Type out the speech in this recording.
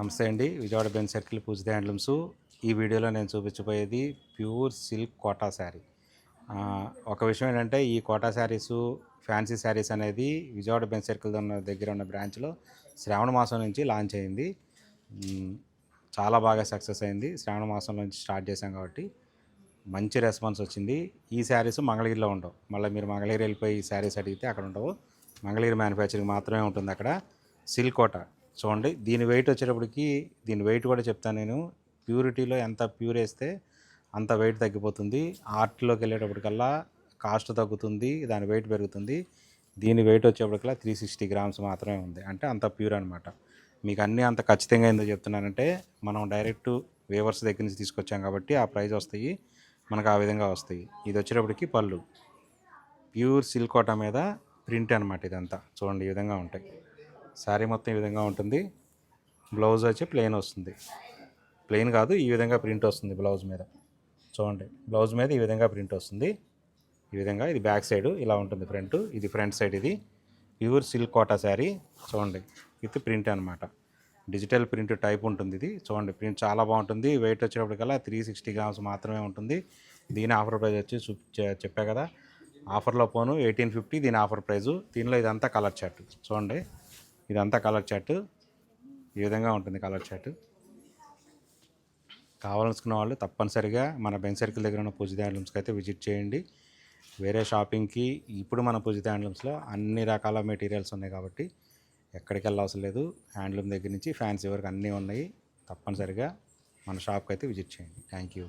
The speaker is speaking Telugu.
నమస్తే అండి. విజయవాడ బెంజ్ సర్కిల్ పూజిత హ్యాండ్లూమ్స్. ఈ వీడియోలో నేను చూపించబోయేది ప్యూర్ సిల్క్ కోటా శారీ. ఒక విషయం ఏంటంటే ఈ కోటా శారీసు, ఫ్యాన్సీ శారీస్ అనేది విజయవాడ బెంజ్ సర్కిల్ దగ్గర ఉన్న బ్రాంచ్లో శ్రావణ మాసం నుంచి లాంచ్ అయింది. చాలా బాగా సక్సెస్ అయింది. శ్రావణ మాసం నుంచి స్టార్ట్ చేశాం కాబట్టి మంచి రెస్పాన్స్ వచ్చింది. ఈ శారీస్ మంగళగిరిలో ఉండవు. మళ్ళీ మీరు మంగళగిరి వెళ్ళిపోయి ఈ శారీస్ అడిగితే అక్కడ ఉండవు. మంగళగిరి మ్యానుఫ్యాక్చరింగ్ మాత్రమే ఉంటుంది అక్కడ. సిల్క్ కోటా చూడండి. దీని వెయిట్ వచ్చేటప్పటికి, దీని వెయిట్ కూడా చెప్తాను నేను. ప్యూరిటీలో ఎంత ప్యూర్ వేస్తే అంత వెయిట్ తగ్గిపోతుంది. ఆర్ట్లోకి వెళ్ళేటప్పటికల్లా కాస్ట్ తగ్గుతుంది, దాని వెయిట్ పెరుగుతుంది. దీని వెయిట్ వచ్చేప్పటికల్లా 360 గ్రామ్స్ మాత్రమే ఉంది. అంటే అంత ప్యూర్ అనమాట. మీకు అన్నీ అంత ఖచ్చితంగా ఎందుకు చెప్తున్నానంటే మనం డైరెక్ట్ వేవర్స్ దగ్గర నుంచి తీసుకొచ్చాం కాబట్టి ఆ ప్రైస్ వస్తాయి, మనకు ఆ విధంగా వస్తాయి. ఇది వచ్చేటప్పటికి పళ్ళు ప్యూర్ సిల్క్ కోటా మీద ప్రింట్ అనమాట. ఇదంతా చూడండి, ఈ విధంగా ఉంటాయి. శారీ మొత్తం ఈ విధంగా ఉంటుంది. బ్లౌజ్ వచ్చి ప్లెయిన్ వస్తుంది. ప్లెయిన్ కాదు, ఈ విధంగా ప్రింట్ వస్తుంది బ్లౌజ్ మీద. చూడండి, బ్లౌజ్ మీద ఈ విధంగా ప్రింట్ వస్తుంది. ఈ విధంగా ఇది బ్యాక్ సైడ్ ఇలా ఉంటుంది ఫ్రంట్. ఇది ఫ్రంట్ సైడ్. ఇది ప్యూర్ సిల్క్ కోటా శారీ చూడండి, విత్ ప్రింట్ అనమాట. డిజిటల్ ప్రింట్ టైప్ ఉంటుంది ఇది. చూడండి, ప్రింట్ చాలా బాగుంటుంది. వెయిట్ వచ్చేటప్పటికల్లా 360 గ్రామ్స్ మాత్రమే ఉంటుంది. దీని ఆఫర్ ప్రైస్ వచ్చి చెప్పా కదా, ఆఫర్లో పోను 1850 దీని ఆఫర్ ప్రైజు. దీనిలో ఇదంతా కలర్ చార్ట్ చూడండి, ఇదంతా కలర్ చార్ట్. ఈ విధంగా ఉంటుంది కలర్ చార్ట్. కావాలనుకున్న వాళ్ళు తప్పనిసరిగా మన బెంజ్ సర్కిల్ దగ్గర ఉన్న పూజిత హ్యాండ్లూమ్స్కి అయితే విజిట్ చేయండి. వేరే షాపింగ్కి ఇప్పుడు మన పూజిత హ్యాండ్లూమ్స్లో అన్ని రకాల మెటీరియల్స్ ఉన్నాయి కాబట్టి ఎక్కడికి వెళ్ళవసరం లేదు. హ్యాండ్లూమ్ దగ్గర నుంచి ఫ్యాన్సీ వరకు అన్నీ ఉన్నాయి. తప్పనిసరిగా మన షాప్కి అయితే విజిట్ చేయండి. Thank you.